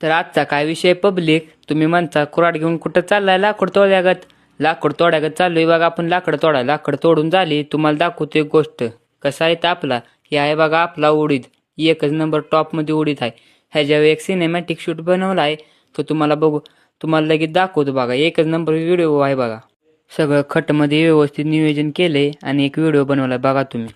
तर आजचा काय विषय पब्लिक, तुम्ही म्हणता कुऱ्हाड घेऊन कुठं चाललाय लाकूड तोड्यागत. लाकूड तोड्यागत चाललोय बघा आपण लाकड तोडा. लाकड तोडून झाली तुम्हाला दाखवतो एक गोष्ट. कसा आहे तर आपला हे आहे बघा आपला उडीद. एकच नंबर टॉपमध्ये उडीद आहे. ह्याच्यावर एक सिनेमॅटिक शूट बनवला आहे तो तुम्हाला लगेच दाखवतो बघा. एकच नंबर व्हिडिओ आहे बघा. सगळं खटमध्ये व्यवस्थित नियोजन केलंय आणि एक व्हिडिओ बनवलाय बघा तुम्ही.